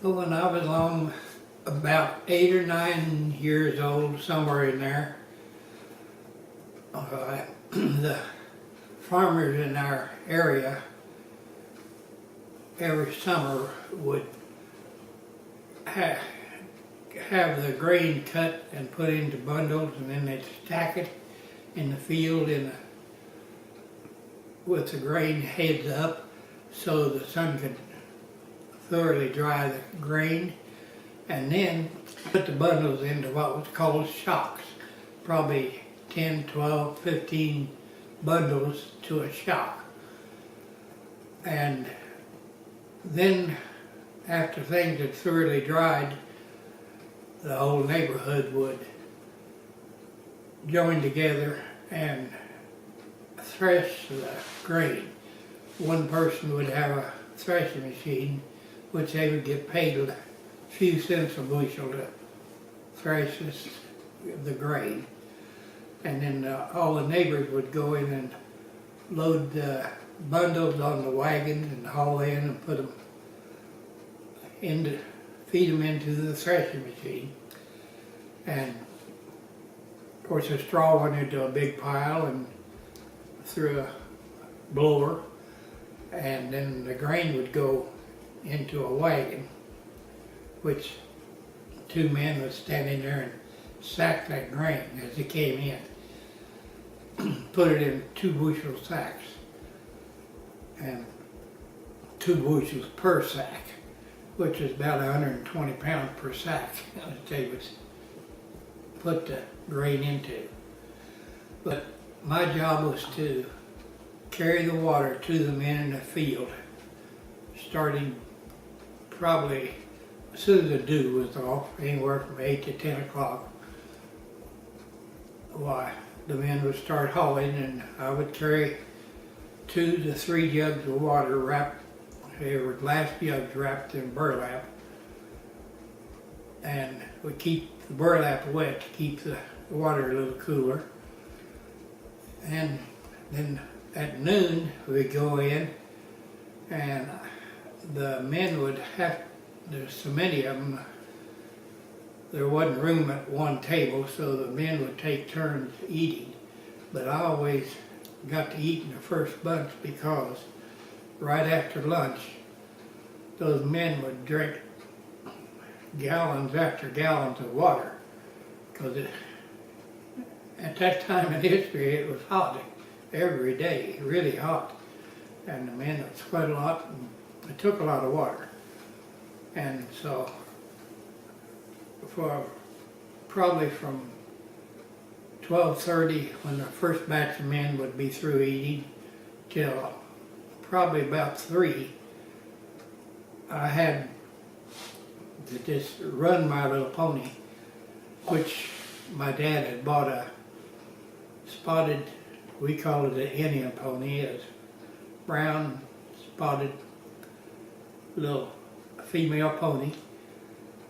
But when I was along about 8 or 9 years old, somewhere in there, the farmers in our area every summer would have the grain cut and put into bundles, and then they'd stack it in the field with the grain heads up so the sun could thoroughly dry the grain, and then put the bundles into what was called shocks, probably 10, 12, 15 bundles to a shock. And then after things had thoroughly dried, the whole neighborhood would join together and thresh the grain. One person would have a thrashing machine, which they would get paid a few cents a bushel to thrash the grain. And then all the neighbors would go in and load the bundles on the wagons and haul in and put them feed them into the thrashing machine. And of course the straw went into a big pile and through a blower, and then the grain would go into a wagon, which two men would stand in there and sack that grain as it came in. Put it in 2 bushel sacks, and 2 bushels per sack, which is about 120 pounds per sack that they would put the grain into. But my job was to carry the water to the men in the field, starting probably as soon as the dew was off, anywhere from 8 to 10 o'clock. Why, the men would start hauling, and I would carry 2 to 3 jugs of water wrapped. They were glass jugs wrapped in burlap, and we keep the burlap wet to keep the water a little cooler. And then at noon we'd go in, and the men would have, there's so many of them, there wasn't room at one table, so the men would take turns eating. But I always got to eat in the first bunch, because right after lunch, those men would drink gallons after gallons of water, because at that time in history it was hot every day, really hot, and the men would sweat a lot, and it took a lot of water. And so for probably from 12:30, when the first batch of men would be through eating, till probably about 3, I had to just run my little pony, which my dad had bought a spotted, we call it an Indian pony. It's brown, spotted little female pony,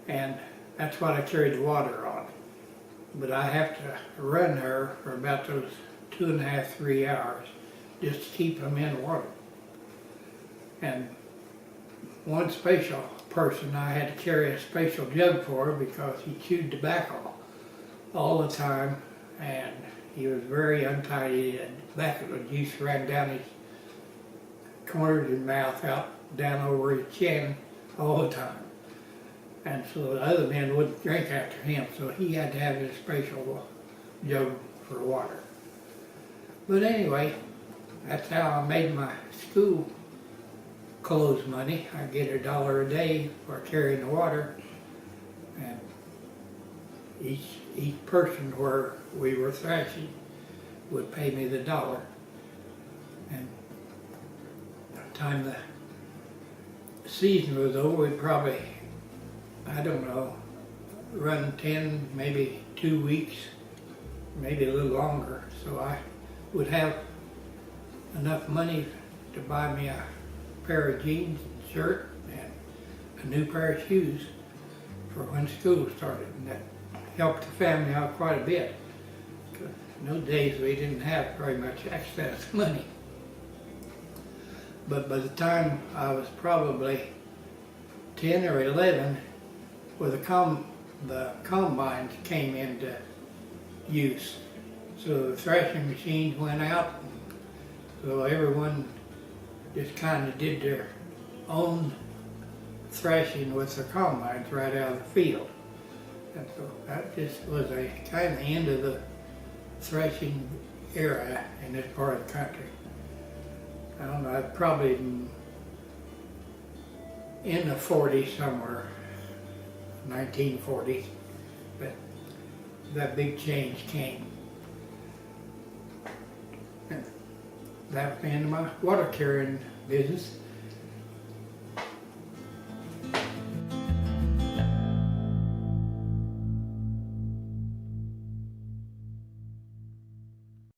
and that's what I carried the water on. But I have to run her for about those 2.5, 3 hours just to keep them in water. And one special person, I had to carry a special jug for, because he chewed tobacco all the time, and he was very untidy, and tobacco juice ran down his corners of his mouth, out down over his chin all the time. And so the other men wouldn't drink after him, so he had to have his special jug for water. But anyway, that's how I made my school clothes money. I get $1 a day for carrying the water, and each person where we were thrashing would pay me the $1. And by the time the season was over, we'd probably, I don't know, run 10, maybe 2 weeks, maybe a little longer. So I would have enough money to buy me a pair of jeans, and shirt, and a new pair of shoes for when school started. And that helped the family out quite a bit, because in those days we didn't have very much excess money. But by the time I was probably 10 or 11, where the combines came into use. So the thrashing machines went out, so everyone just kind of did their own thrashing with the combines right out of the field. And so that just was a kind of the end of the thrashing era in this part of the country. I don't know, probably in the 40s somewhere, 1940s, but that big change came. And that was the end of my water carrying business.